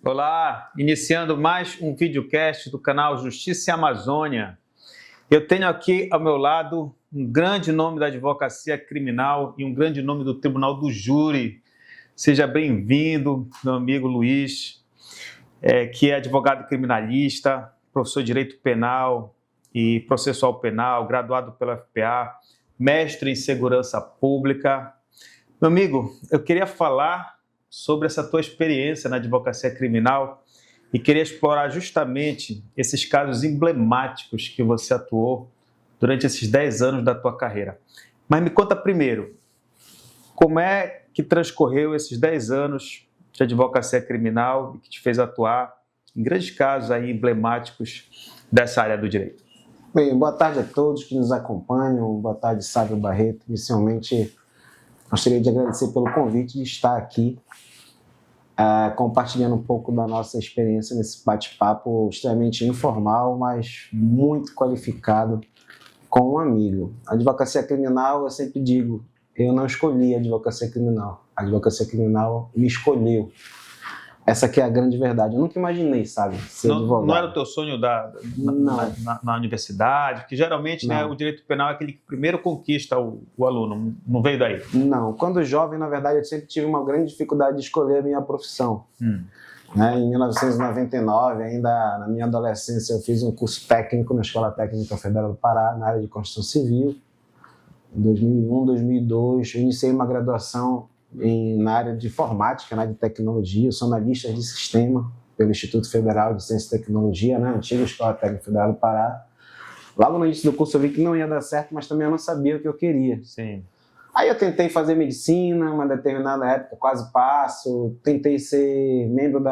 Olá, iniciando mais um videocast do canal Justiça e Amazônia. Eu tenho aqui ao meu lado um grande nome da advocacia criminal e um grande nome do Tribunal do Júri. Seja bem-vindo, meu amigo Luiz, que é advogado criminalista, professor de Direito Penal e Processual Penal, graduado pela FPA, mestre em Segurança Pública. Meu amigo, eu queria falar sobre essa tua experiência na advocacia criminal e queria explorar justamente esses casos emblemáticos que você atuou durante esses 10 anos da tua carreira. Mas me conta primeiro, como é que transcorreu esses 10 anos de advocacia criminal e que te fez atuar em grandes casos aí emblemáticos dessa área do direito? Bem, boa tarde a todos que nos acompanham, boa tarde, Sávio Barreto. Inicialmente, gostaria de agradecer pelo convite de estar aqui compartilhando um pouco da nossa experiência nesse bate-papo extremamente informal, mas muito qualificado com um amigo. A advocacia criminal, eu sempre digo, eu não escolhi a advocacia criminal me escolheu. Essa que é a grande verdade. Eu nunca imaginei, sabe, ser advogado. Não era o teu sonho na universidade? Porque geralmente, né, o direito penal é aquele que primeiro conquista o aluno. Não veio daí? Não. Quando jovem, na verdade, eu sempre tive uma grande dificuldade de escolher a minha profissão. Em 1999, ainda na minha adolescência, eu fiz um curso técnico na Escola Técnica Federal do Pará, na área de construção civil. Em 2001, 2002, eu iniciei uma graduação na área de informática, de tecnologia. Eu sou analista de sistema pelo Instituto Federal de Ciência e Tecnologia, antiga Escola Técnica Federal do Pará. Logo no início do curso eu vi que não ia dar certo, mas também eu não sabia o que eu queria. Sim. Aí eu tentei fazer medicina, uma determinada época, quase passo. Tentei ser membro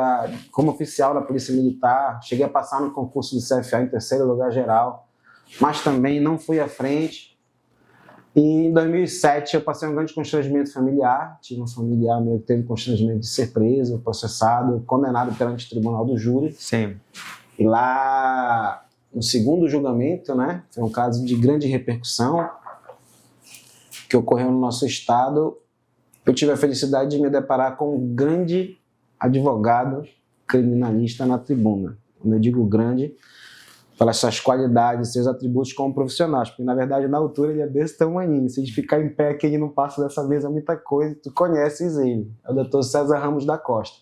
como oficial da Polícia Militar. Cheguei a passar no concurso do CFA em terceiro lugar geral, mas também não fui à frente. E em 2007 eu passei um grande constrangimento familiar. Tive um familiar meu que teve constrangimento de ser preso, processado, condenado perante o Tribunal do Júri. Sim. E lá, no segundo julgamento, foi um caso de grande repercussão que ocorreu no nosso estado. Eu tive a felicidade de me deparar com um grande advogado criminalista na tribuna. Quando eu digo grande, pelas suas qualidades, seus atributos como profissionais, porque na verdade na altura ele é desse tamanhinho. Se ele ficar em pé aqui, ele não passa dessa mesa muita coisa, tu conheces ele. É o Dr. César Ramos da Costa.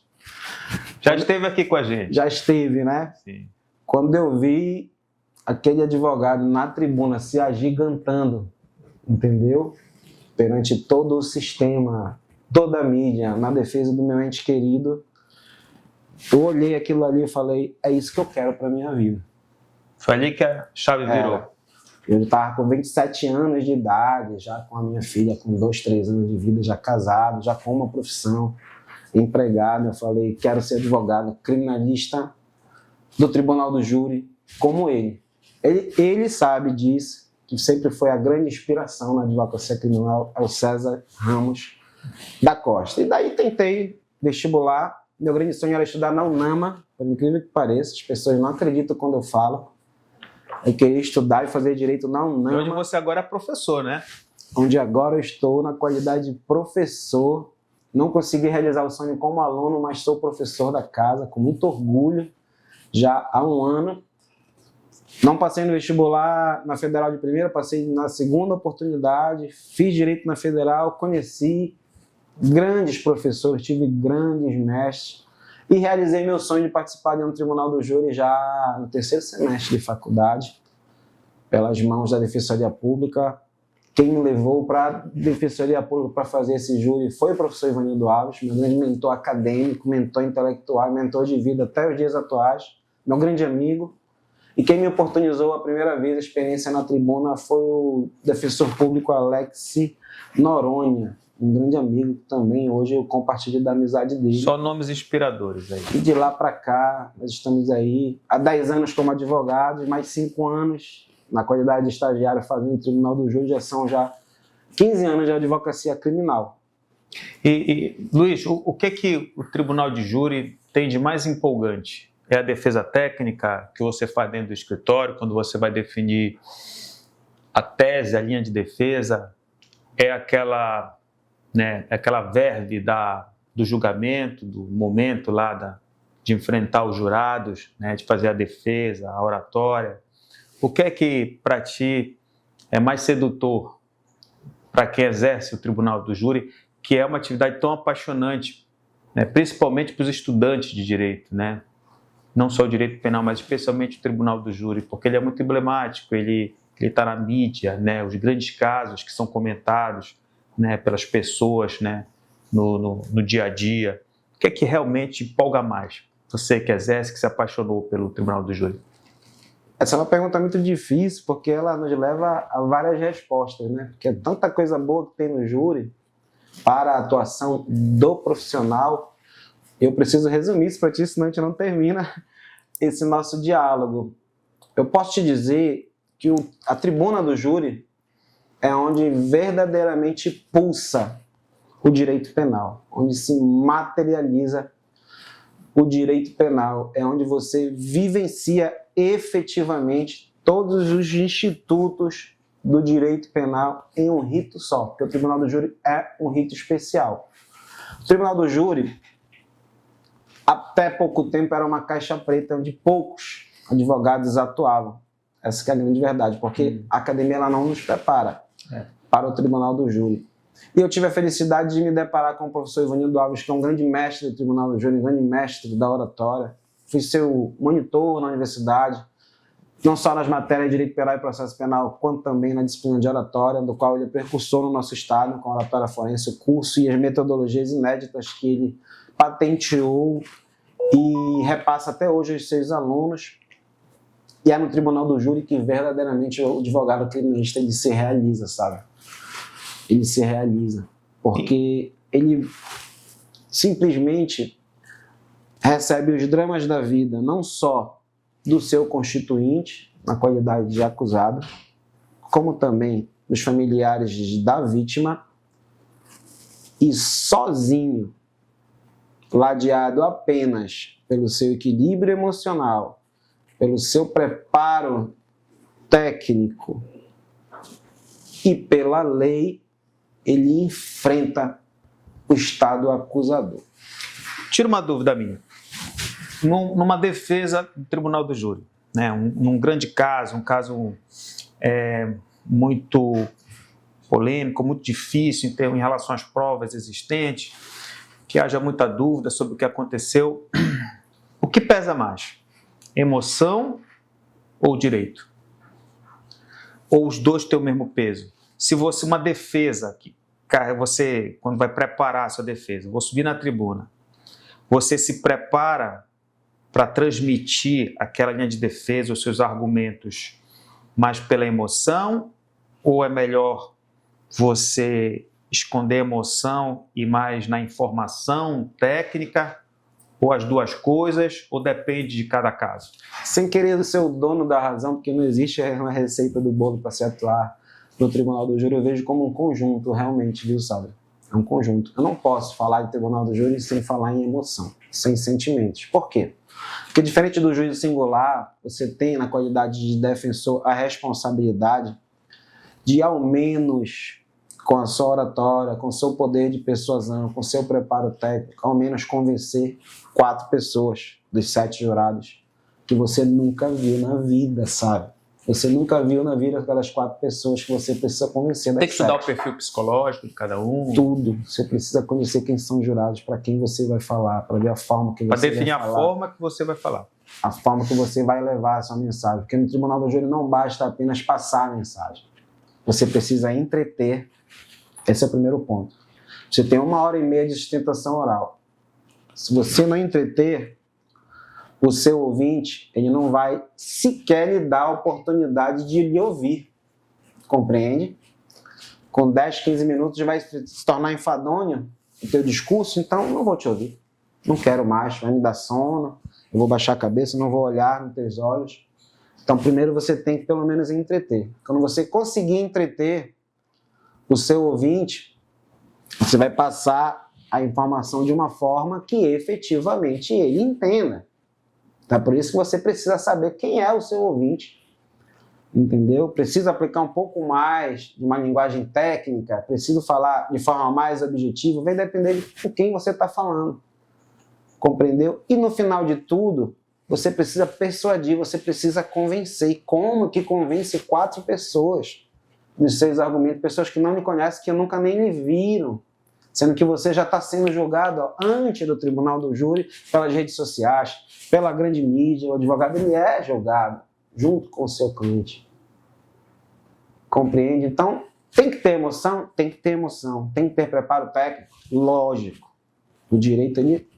Já esteve aqui com a gente? Já esteve, Sim. Quando eu vi aquele advogado na tribuna se agigantando, entendeu? Perante todo o sistema, toda a mídia, na defesa do meu ente querido, eu olhei aquilo ali e falei, é isso que eu quero para minha vida. Foi ali que a chave virou. Eu estava com 27 anos de idade, já com a minha filha com 2, 3 anos de vida, já casado, já com uma profissão, empregado. Eu falei, quero ser advogado criminalista do Tribunal do Júri, como ele. Ele sabe disso, que sempre foi a grande inspiração na advocacia criminal, é o César Ramos da Costa. E daí tentei vestibular. Meu grande sonho era estudar na UNAMA, por incrível que pareça, as pessoas não acreditam quando eu falo. Eu queria estudar e fazer direito na UNAMA. Onde você agora é professor, né? Onde agora eu estou na qualidade de professor. Não consegui realizar o sonho como aluno, mas sou professor da casa, com muito orgulho, já há um ano. Não passei no vestibular na Federal de primeira, passei na segunda oportunidade, fiz direito na Federal, conheci grandes professores, tive grandes mestres. E realizei meu sonho de participar de um Tribunal do Júri já no terceiro semestre de faculdade, pelas mãos da Defensoria Pública. Quem me levou para a Defensoria Pública para fazer esse júri foi o professor Ivanildo Alves, meu grande mentor acadêmico, mentor intelectual, mentor de vida até os dias atuais, meu grande amigo. E quem me oportunizou a primeira vez a experiência na tribuna foi o defensor público Alex Noronha, um grande amigo também. Hoje eu compartilho da amizade dele. Só nomes inspiradores aí. E de lá para cá, nós estamos aí há 10 anos como advogados, mais 5 anos na qualidade de estagiário fazendo o Tribunal do Júri, já são 15 anos de advocacia criminal. Luiz, o que o Tribunal de Júri tem de mais empolgante? É a defesa técnica que você faz dentro do escritório, quando você vai definir a tese, a linha de defesa? É aquela né, aquela verve do julgamento, do momento lá de enfrentar os jurados, né, de fazer a defesa, a oratória. O que é que, para ti, é mais sedutor para quem exerce o tribunal do júri, que é uma atividade tão apaixonante, né, principalmente para os estudantes de direito, né? Não só o direito penal, mas especialmente o tribunal do júri, porque ele é muito emblemático, ele está na mídia, né, os grandes casos que são comentados, né, pelas pessoas, né, no dia a dia. O que é que realmente empolga mais? Você que exerce, que se apaixonou pelo tribunal do júri. Essa é uma pergunta muito difícil, porque ela nos leva a várias respostas, né? Porque é tanta coisa boa que tem no júri para a atuação do profissional. Eu preciso resumir isso para ti, senão a gente não termina esse nosso diálogo. Eu posso te dizer que a tribuna do júri é onde verdadeiramente pulsa o direito penal, onde se materializa o direito penal, é onde você vivencia efetivamente todos os institutos do direito penal em um rito só, porque o tribunal do júri é um rito especial. O tribunal do júri, até pouco tempo, era uma caixa preta onde poucos advogados atuavam. Essa que é a grande verdade, porque a academia ela não nos prepara para o tribunal do júri. E eu tive a felicidade de me deparar com o professor Ivanildo Alves, que é um grande mestre do tribunal do júri, um grande mestre da oratória. Fui seu monitor na universidade, não só nas matérias de direito penal e processo penal, quanto também na disciplina de oratória, do qual ele é precursor no nosso estado, com a oratória forense, o curso e as metodologias inéditas que ele patenteou e repassa até hoje aos seus alunos. E é no tribunal do júri que verdadeiramente o advogado criminalista ele se realiza, sabe? Ele se realiza, porque ele simplesmente recebe os dramas da vida, não só do seu constituinte, na qualidade de acusado, como também dos familiares da vítima, e sozinho, ladeado apenas pelo seu equilíbrio emocional, pelo seu preparo técnico e pela lei, ele enfrenta o Estado acusador. Tira uma dúvida minha. Numa defesa do tribunal do júri, né, num grande caso, um caso muito polêmico, muito difícil em relação às provas existentes, que haja muita dúvida sobre o que aconteceu, o que pesa mais? Emoção ou direito? Ou os dois têm o mesmo peso? Se você, uma defesa, você, quando vai preparar a sua defesa, vou subir na tribuna, você se prepara para transmitir aquela linha de defesa, os seus argumentos, mais pela emoção, ou é melhor você esconder a emoção e mais na informação técnica, ou as duas coisas, ou depende de cada caso? Sem querer ser o dono da razão, porque não existe uma receita do bolo para se atuar no tribunal do júri, eu vejo como um conjunto, realmente, viu, Saulo? É um conjunto. Eu não posso falar de tribunal do júri sem falar em emoção, sem sentimentos. Por quê? Porque diferente do juízo singular, você tem na qualidade de defensor a responsabilidade de, ao menos, com a sua oratória, com o seu poder de persuasão, com o seu preparo técnico, ao menos convencer 4 pessoas dos 7 jurados que você nunca viu na vida, sabe? Você nunca viu na vida aquelas 4 pessoas que você precisa convencer. Tem que estudar o perfil psicológico de cada um. Tudo. Você precisa conhecer quem são os jurados, para quem você vai falar, para ver a forma que você vai falar. Para definir a forma que você vai falar. A forma que você vai levar a sua mensagem. Porque no tribunal do júri não basta apenas passar a mensagem. Você precisa entreter. Esse é o primeiro ponto. Você tem 1h30 de sustentação oral. Se você não entreter, o seu ouvinte, ele não vai sequer lhe dar a oportunidade de lhe ouvir. Compreende? Com 10, 15 minutos vai se tornar enfadonho o teu discurso, então não vou te ouvir. Não quero mais, vai me dar sono, eu vou baixar a cabeça, não vou olhar nos teus olhos. Então primeiro você tem que pelo menos entreter. Quando você conseguir entreter o seu ouvinte, você vai passar a informação de uma forma que efetivamente ele entenda. Então, por isso que você precisa saber quem é o seu ouvinte. entendeu? Preciso aplicar um pouco mais de uma linguagem técnica, preciso falar de forma mais objetiva, vai depender de com quem você está falando, compreendeu? E no final de tudo, você precisa persuadir, você precisa convencer. E como que convence 4 pessoas dos seus argumentos, pessoas que não lhe conhecem, que nunca nem lhe viram, sendo que você já está sendo julgado antes do tribunal do júri, pelas redes sociais, pela grande mídia. O advogado ele é julgado junto com o seu cliente. Compreende? Então, tem que ter emoção? Tem que ter emoção. Tem que ter preparo técnico? Lógico. O direito ele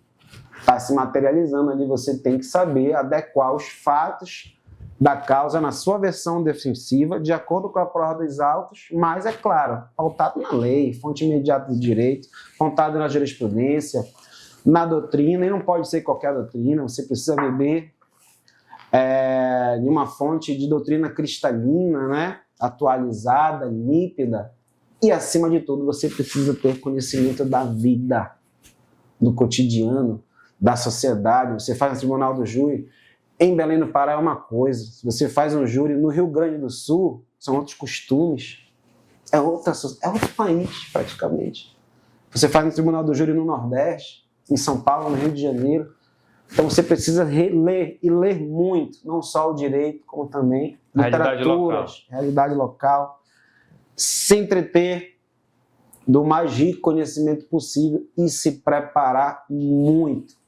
está se materializando ali, você tem que saber adequar os fatos da causa na sua versão defensiva, de acordo com a prova dos autos, mas, é claro, pautado na lei, fonte imediata do direito, pautado na jurisprudência, na doutrina, e não pode ser qualquer doutrina, você precisa beber de uma fonte de doutrina cristalina, né? Atualizada, límpida, e, acima de tudo, você precisa ter conhecimento da vida, do cotidiano, da sociedade. Você faz no Tribunal do Júri em Belém do Pará é uma coisa, se você faz um júri no Rio Grande do Sul, são outros costumes, é outro país praticamente. Você faz no Tribunal do Júri no Nordeste, em São Paulo, no Rio de Janeiro. Então você precisa ler e ler muito, não só o direito, como também literaturas, realidade local, se entreter do mais rico conhecimento possível e se preparar muito.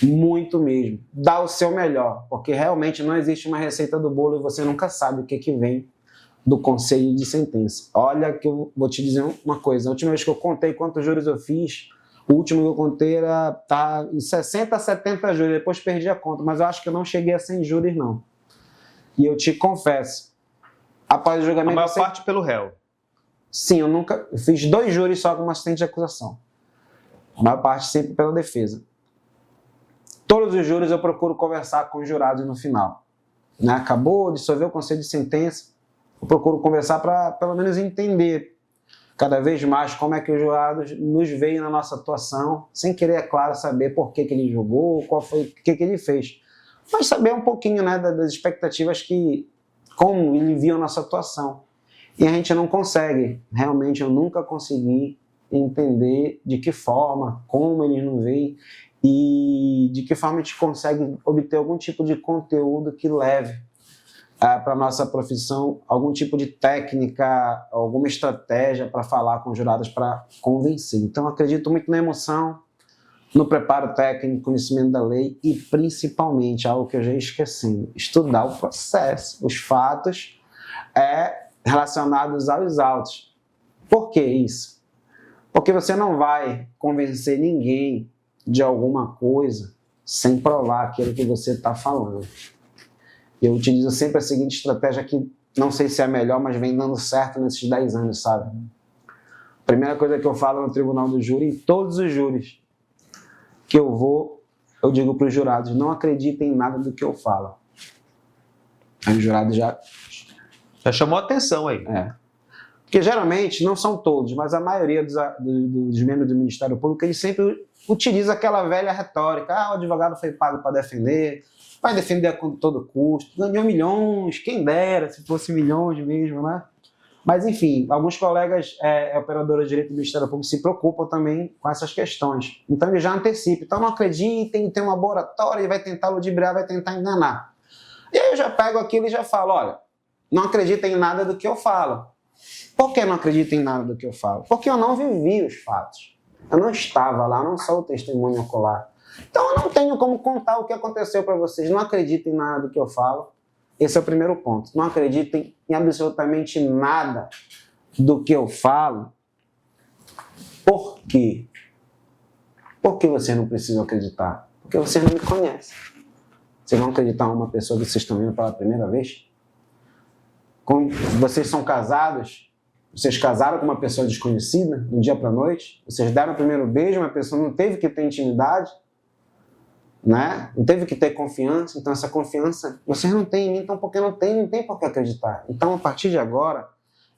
Muito mesmo. Dá o seu melhor, porque realmente não existe uma receita do bolo e você nunca sabe o que vem do conselho de sentença. Olha que eu vou te dizer uma coisa, a última vez que eu contei quantos júris eu fiz, o último que eu contei era em 60 a 70 júris, depois perdi a conta, mas eu acho que eu não cheguei a 100 júris não. E eu te confesso, após o julgamento... A maior parte pelo réu. Sim, eu fiz 2 júris só como assistente de acusação. A maior parte sempre pela defesa. Todos os júris eu procuro conversar com os jurados no final. Né? Acabou, dissolveu o conselho de sentença, eu procuro conversar para pelo menos entender cada vez mais como é que os jurados nos veem na nossa atuação, sem querer, é claro, saber por que ele julgou, qual foi, o que ele fez. Mas saber um pouquinho, né, das expectativas como ele viu a nossa atuação. E a gente não consegue, realmente eu nunca consegui entender de que forma, como eles nos veem, e de que forma a gente consegue obter algum tipo de conteúdo que leve para a nossa profissão, algum tipo de técnica, alguma estratégia para falar com os jurados, para convencer. Então, acredito muito na emoção, no preparo técnico, conhecimento da lei e, principalmente, algo que eu já esqueci, estudar o processo, os fatos relacionados aos autos. Por que isso? Porque você não vai convencer ninguém de alguma coisa sem provar aquilo que você está falando. Eu utilizo sempre a seguinte estratégia que não sei se é a melhor, mas vem dando certo nesses 10 anos, sabe? A primeira coisa que eu falo no Tribunal do Júri, em todos os júris que eu eu digo para os jurados, não acreditem em nada do que eu falo. Aí os jurados já chamou a atenção aí. Porque geralmente, não são todos, mas a maioria dos membros do Ministério Público, eles sempre utiliza aquela velha retórica, o advogado foi pago para defender, vai defender a todo custo, ganhou milhões, quem dera, se fosse milhões mesmo, né? Mas, enfim, alguns colegas operadores de direito do Ministério Público se preocupam também com essas questões. Então, ele já antecipa. Então, não acreditem, tem uma boa oratória, ele vai tentar ludibriar, vai tentar enganar. E aí eu já pego aquilo e já falo, olha, não acreditem em nada do que eu falo. Por que não acreditem em nada do que eu falo? Porque eu não vivi os fatos. Eu não estava lá, não sou o testemunho ocular. Então, eu não tenho como contar o que aconteceu para vocês. Não acreditem em nada do que eu falo. Esse é o primeiro ponto. Não acreditem em absolutamente nada do que eu falo. Por quê? Por que vocês não precisam acreditar? Porque vocês não me conhecem. Vocês vão acreditar em uma pessoa que vocês estão vendo pela primeira vez? Como vocês são casados, vocês casaram com uma pessoa desconhecida, do dia para a noite, vocês deram o primeiro beijo, uma pessoa não teve que ter intimidade, né? Não teve que ter confiança, então essa confiança vocês não têm em mim, então porque não tem por que acreditar. Então, a partir de agora,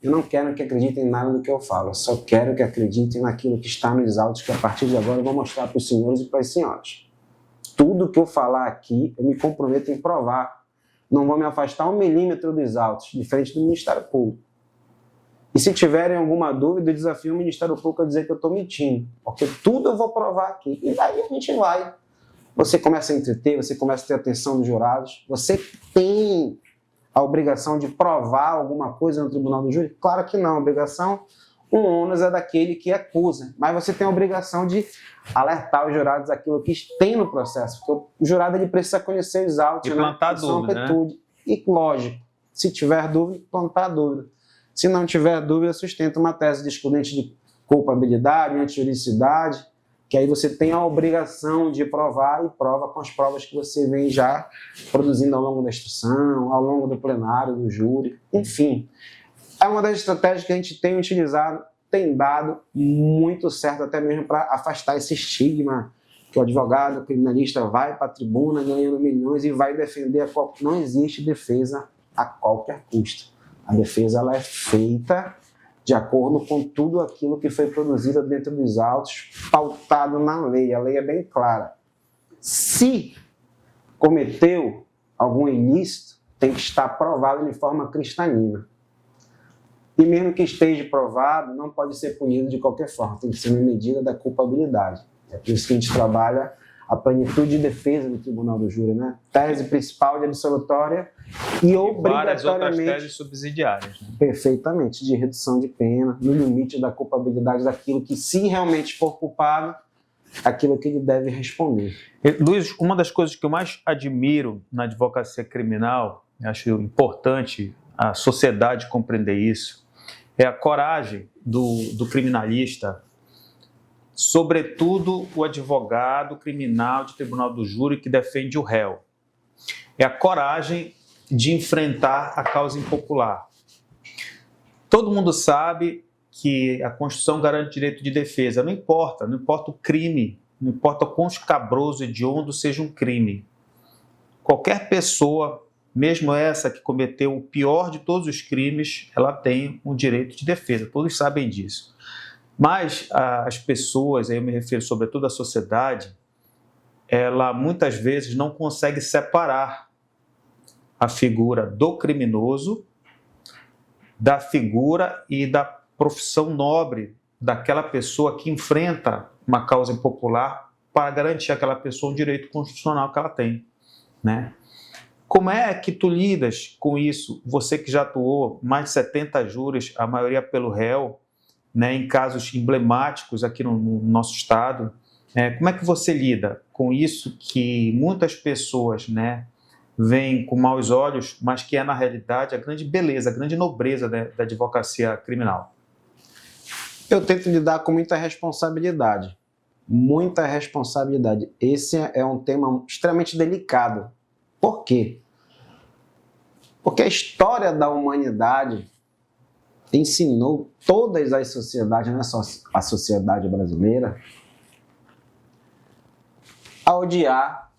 eu não quero que acreditem em nada do que eu falo, eu só quero que acreditem naquilo que está nos autos, que a partir de agora eu vou mostrar para os senhores e para as senhoras. Tudo que eu falar aqui, eu me comprometo em provar não vou me afastar 1 milímetro dos autos, diferente do Ministério Público. E se tiverem alguma dúvida, eu desafio o Ministério Público a dizer que eu estou mentindo, porque tudo eu vou provar aqui. E daí a gente vai. Você começa a entreter, você começa a ter atenção dos jurados, você tem a obrigação de provar alguma coisa no tribunal do júri? Claro que não, a obrigação, o ônus é daquele que acusa, mas você tem a obrigação de alertar os jurados daquilo que tem no processo, porque o jurado ele precisa conhecer os autos, e plantar dúvida, né? E lógico, se tiver dúvida, plantar dúvida. Se não tiver dúvida, sustenta uma tese de excludente de culpabilidade, antijuridicidade, que aí você tem a obrigação de provar e prova com as provas que você vem já produzindo ao longo da instrução, ao longo do plenário, do júri, enfim. É uma das estratégias que a gente tem utilizado, tem dado muito certo, até mesmo para afastar esse estigma que o advogado, o criminalista vai para a tribuna ganhando milhões e vai defender Não existe defesa a qualquer custo. A defesa ela é feita de acordo com tudo aquilo que foi produzido dentro dos autos, pautado na lei. A lei é bem clara. Se cometeu algum ilícito, tem que estar provado de forma cristalina. E mesmo que esteja provado, não pode ser punido de qualquer forma, tem que ser na medida da culpabilidade. É por isso que a gente trabalha a plenitude de defesa no tribunal do júri, né? Tese principal de absolutória e várias outras obrigatoriamente... teses subsidiárias. Né? Perfeitamente, de redução de pena, no limite da culpabilidade daquilo que, se realmente for culpado, aquilo que ele deve responder. Luiz, uma das coisas que eu mais admiro na advocacia criminal, acho importante a sociedade compreender isso, é a coragem do criminalista, sobretudo o advogado criminal de tribunal do júri que defende o réu. É a coragem de enfrentar a causa impopular. Todo mundo sabe que a Constituição garante direito de defesa, não importa o crime, não importa o quão escabroso e hediondo seja um crime. Qualquer pessoa, mesmo essa que cometeu o pior de todos os crimes, ela tem um direito de defesa, todos sabem disso. Mas as pessoas, aí eu me refiro sobretudo à sociedade, ela muitas vezes não consegue separar a figura do criminoso da figura e da profissão nobre daquela pessoa que enfrenta uma causa impopular para garantir àquela pessoa um direito constitucional que ela tem, né? Como é que tu lidas com isso? Você que já atuou mais de 70 júris, a maioria pelo réu, né, em casos emblemáticos aqui no nosso estado, como é que você lida com isso que muitas pessoas, né, veem com maus olhos, mas que é na realidade a grande beleza, a grande nobreza da advocacia criminal? Eu tento lidar com muita responsabilidade. Muita responsabilidade. Esse é um tema extremamente delicado. Por quê? Porque a história da humanidade ensinou todas as sociedades, não é só a sociedade brasileira, a odiar,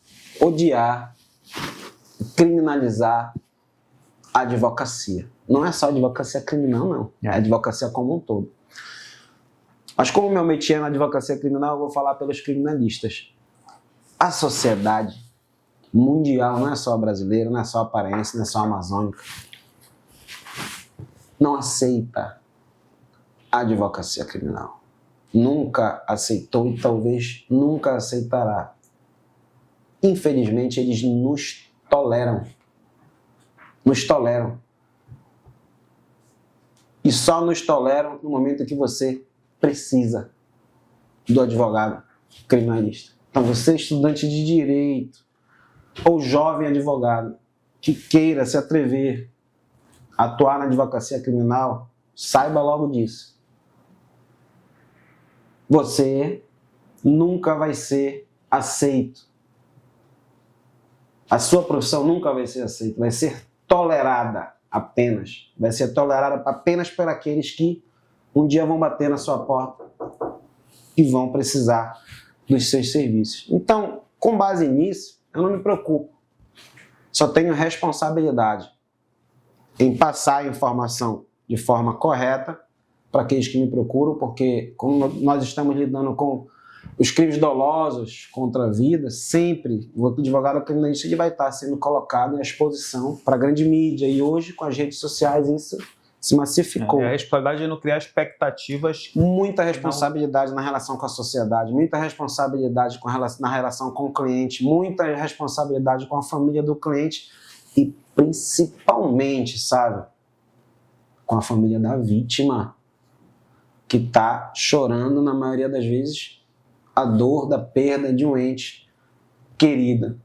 criminalizar a advocacia. Não é só a advocacia criminal, não. É a advocacia como um todo. Mas como meu métier é na advocacia criminal, eu vou falar pelos criminalistas. A sociedade mundial, não é só a brasileira, não é só a paraense, não é só a amazônica, não aceita a advocacia criminal. Nunca aceitou e talvez nunca aceitará. Infelizmente, eles nos toleram. Nos toleram. E só nos toleram no momento que você precisa do advogado criminalista. Então, você, estudante de direito, ou jovem advogado, que queira se atrever a atuar na advocacia criminal, saiba logo disso. Você nunca vai ser aceito. A sua profissão nunca vai ser aceita, vai ser tolerada apenas. Vai ser tolerada apenas por aqueles que um dia vão bater na sua porta e vão precisar dos seus serviços. Então, com base nisso, eu não me preocupo. Só tenho responsabilidade em passar a informação de forma correta para aqueles que me procuram, porque como nós estamos lidando com os crimes dolosos contra a vida, sempre o advogado criminalista ele vai estar sendo colocado em exposição para a grande mídia. E hoje, com as redes sociais, isso se massificou. A responsabilidade de não criar expectativas. Muita responsabilidade na relação com a sociedade, muita responsabilidade na relação com o cliente, muita responsabilidade com a família do cliente e, principalmente, sabe, com a família da vítima, que está chorando, na maioria das vezes, a dor da perda de um ente querida.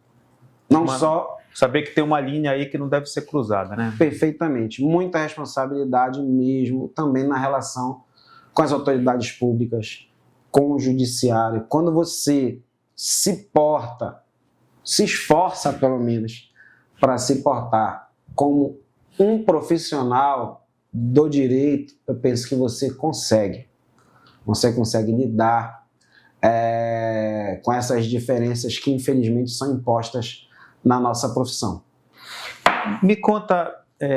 Só... Saber que tem uma linha aí que não deve ser cruzada, né? Perfeitamente. Muita responsabilidade mesmo, também na relação com as autoridades públicas, com o judiciário. Quando você se esforça pelo menos, para se portar como um profissional do direito, eu penso que você consegue. Você consegue lidar com essas diferenças que, infelizmente, são impostas na nossa profissão. Me conta,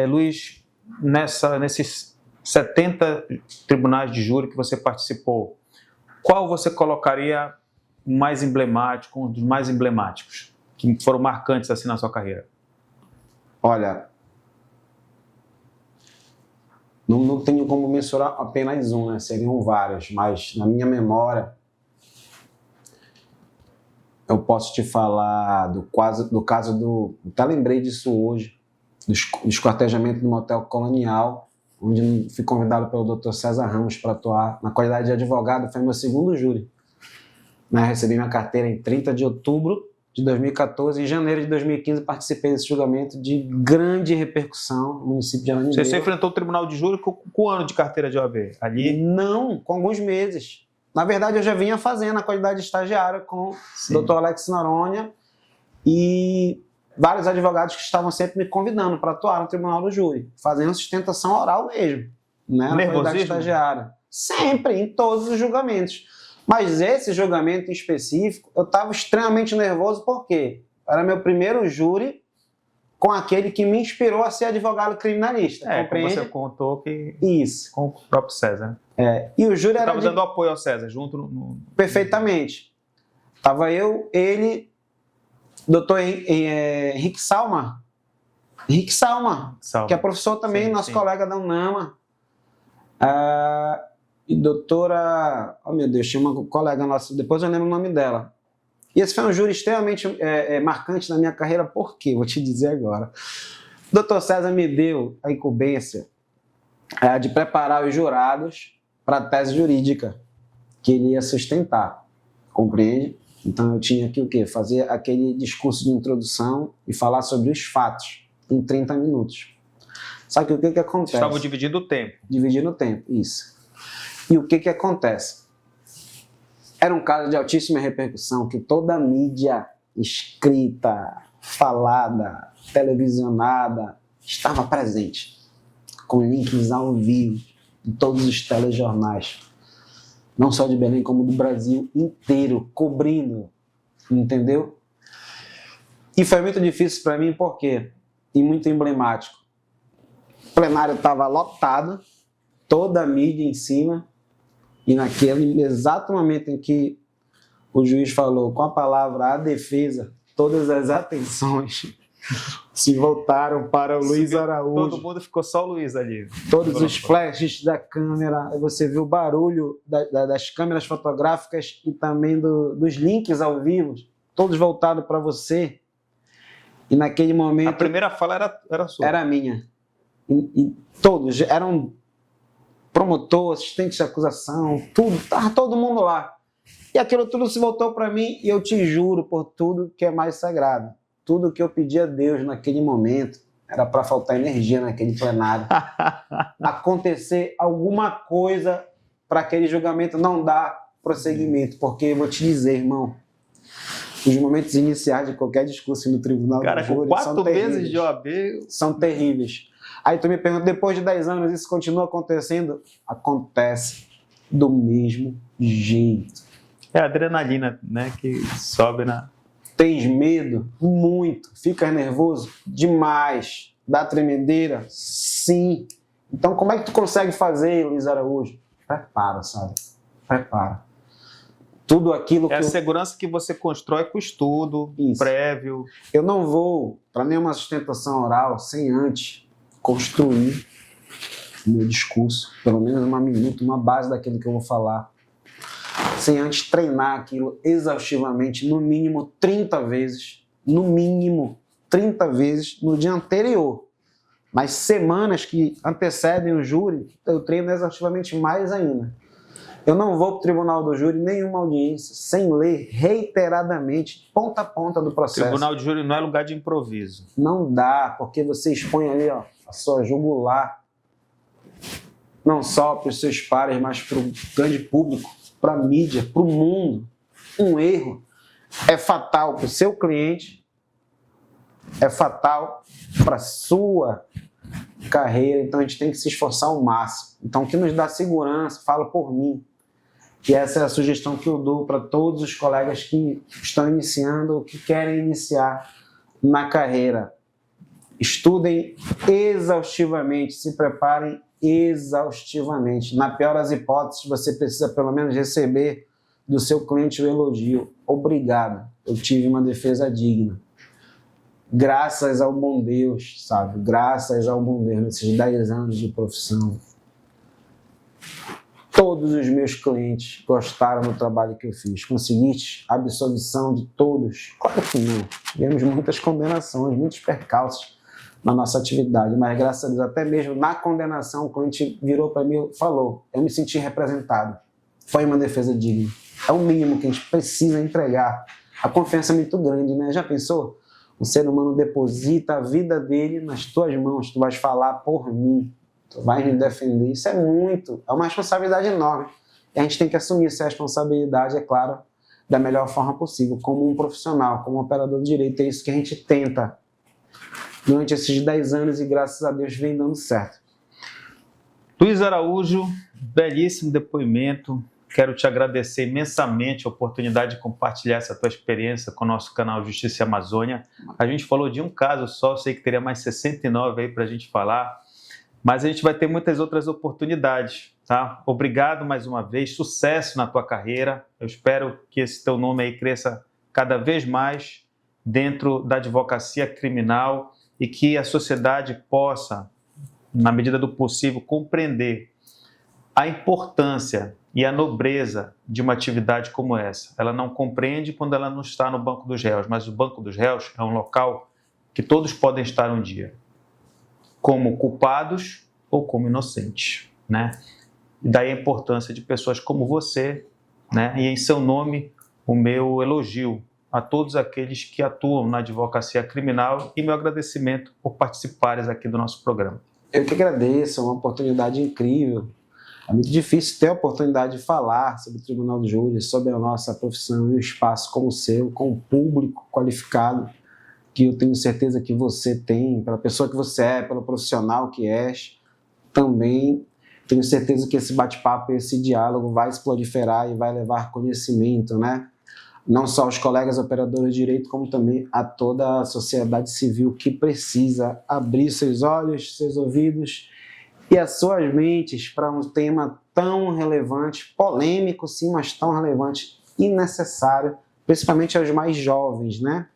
Luiz, nesses 70 tribunais de júri que você participou, qual você colocaria o mais emblemático, um dos mais emblemáticos, que foram marcantes assim na sua carreira? Olha, não tenho como mensurar apenas um, né? Seriam vários, mas na minha memória eu posso te falar do caso até lembrei disso hoje, do esquartejamento do Motel Colonial, onde fui convidado pelo Dr. César Ramos para atuar na qualidade de advogado. Foi meu segundo júri. Recebi minha carteira em 30 de outubro de 2014. Em janeiro de 2015 participei desse julgamento de grande repercussão no município de Ananindeua. Você enfrentou o tribunal de júri com um ano de carteira de OAB? Ali? Não, com alguns meses. Na verdade, eu já vinha fazendo a qualidade de estagiário com o Dr. Alex Noronha e vários advogados que estavam sempre me convidando para atuar no tribunal do júri, fazendo sustentação oral mesmo, né, na qualidade de estagiário. Sempre, em todos os julgamentos. Mas esse julgamento em específico, eu estava extremamente nervoso porque era meu primeiro júri com aquele que me inspirou a ser advogado criminalista. Como você contou que... Isso. Com o próprio César. E o júri era... Estava dando apoio ao César, junto no... Perfeitamente. Estava eu, ele, doutor Henrique Salma. Henrique Salma, que é professor também, nosso colega da UNAMA. E doutora... Oh, meu Deus, tinha uma colega nossa, depois eu lembro o nome dela. E esse foi um júri extremamente marcante na minha carreira, por quê? Vou te dizer agora. O doutor César me deu a incumbência de preparar os jurados para a tese jurídica que ele ia sustentar, compreende? Então eu tinha que o quê? Fazer aquele discurso de introdução e falar sobre os fatos em 30 minutos. Só que o que acontece? Estavam dividindo o tempo. Dividindo o tempo, isso. E o que acontece? Era um caso de altíssima repercussão que toda a mídia escrita, falada, televisionada estava presente, com links ao vivo em todos os telejornais, não só de Belém, como do Brasil inteiro, cobrindo, entendeu? E foi muito difícil para mim, por quê? E muito emblemático. O plenário estava lotado, toda a mídia em cima, e naquele exato momento em que o juiz falou com a palavra a defesa, todas as atenções se voltaram para o Luiz Araújo. Todo mundo ficou só o Luiz ali. Todos os flashes da câmera, você viu o barulho das câmeras fotográficas e também dos links ao vivo, todos voltados para você. E naquele momento... A primeira fala era sua. Era minha. E todos eram promotor, assistente de acusação, tudo, estava todo mundo lá. E aquilo tudo se voltou para mim e eu te juro por tudo que é mais sagrado. Tudo que eu pedi a Deus naquele momento era para faltar energia naquele plenário. Acontecer alguma coisa para aquele julgamento não dar prosseguimento. Porque eu vou te dizer, irmão, os momentos iniciais de qualquer discurso no tribunal do júri 4 vezes de OAB... São terríveis. Aí tu me pergunta, depois de 10 anos isso continua acontecendo? Acontece do mesmo jeito. É a adrenalina, né, que sobe na... Tens medo? Muito. Ficas nervoso? Demais. Dá tremedeira? Sim. Então como é que tu consegue fazer, Luiz Araújo? Prepara, sabe? Prepara. tudo aquilo que É a segurança que você constrói com estudo Isso. prévio. Eu não vou para nenhuma sustentação oral sem antes construir o meu discurso, pelo menos uma minuta, uma base daquilo que eu vou falar, sem antes treinar aquilo exaustivamente, no mínimo 30 vezes, no dia anterior. Nas semanas que antecedem o júri, eu treino exaustivamente mais ainda. Eu não vou para o tribunal do júri nenhuma audiência sem ler reiteradamente, ponta a ponta do processo. Tribunal de júri não é lugar de improviso. Não dá, porque você expõe ali a sua jugular, não só para os seus pares, mas para o grande público, para a mídia, para o mundo. Um erro é fatal para o seu cliente, é fatal para a sua carreira, então a gente tem que se esforçar ao máximo. Então, o que nos dá segurança, falo por mim, que essa é a sugestão que eu dou para todos os colegas que estão iniciando ou que querem iniciar na carreira. Estudem exaustivamente, se preparem exaustivamente. Na pior das hipóteses, você precisa pelo menos receber do seu cliente o elogio. Obrigado, eu tive uma defesa digna. Graças ao bom Deus, sabe? Graças ao bom Deus, nesses 10 anos de profissão, todos os meus clientes gostaram do trabalho que eu fiz. Conseguiste a absolvição de todos? Claro que não. Tivemos muitas condenações, muitos percalços na nossa atividade, mas graças a Deus, até mesmo na condenação, o cliente virou para mim e falou: eu me senti representado. Foi uma defesa digna. É o mínimo que a gente precisa entregar. A confiança é muito grande, né? Já pensou? O ser humano deposita a vida dele nas tuas mãos. Tu vais falar por mim. Tu vais me defender. Isso é uma responsabilidade enorme. E a gente tem que assumir essa responsabilidade, é claro, da melhor forma possível, como um profissional, como um operador de direito. É isso que a gente tenta durante esses 10 anos e, graças a Deus, vem dando certo. Luiz Araújo, belíssimo depoimento. Quero te agradecer imensamente a oportunidade de compartilhar essa tua experiência com o nosso canal Justiça e Amazônia. A gente falou de um caso só, sei que teria mais 69 aí para a gente falar, mas a gente vai ter muitas outras oportunidades, tá? Obrigado mais uma vez, sucesso na tua carreira. Eu espero que esse teu nome aí cresça cada vez mais dentro da advocacia criminal e que a sociedade possa, na medida do possível, compreender a importância e a nobreza de uma atividade como essa. Ela não compreende quando ela não está no banco dos réus, mas o banco dos réus é um local que todos podem estar um dia, como culpados ou como inocentes, né? E daí a importância de pessoas como você, né? E em seu nome, o meu elogio a todos aqueles que atuam na advocacia criminal e meu agradecimento por participares aqui do nosso programa. Eu que agradeço, é uma oportunidade incrível. É muito difícil ter a oportunidade de falar sobre o Tribunal do Júri, sobre a nossa profissão e um espaço como o seu, com um público qualificado, que eu tenho certeza que você tem, pela pessoa que você é, pelo profissional que és. Também tenho certeza que esse bate-papo, esse diálogo vai se proliferar e vai levar conhecimento, né? Não só aos colegas operadores de direito, como também a toda a sociedade civil que precisa abrir seus olhos, seus ouvidos e as suas mentes para um tema tão relevante, polêmico sim, mas tão relevante e necessário, principalmente aos mais jovens, né?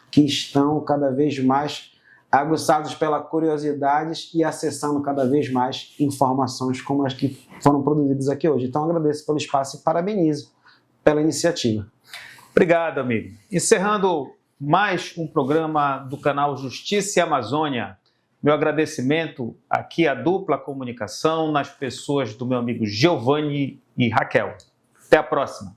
Que estão cada vez mais aguçados pela curiosidade e acessando cada vez mais informações como as que foram produzidas aqui hoje. Então agradeço pelo espaço e parabenizo pela iniciativa. Obrigado, amigo. Encerrando mais um programa do canal Justiça e Amazônia. Meu agradecimento aqui à dupla comunicação nas pessoas do meu amigo Giovanni e Raquel. Até a próxima.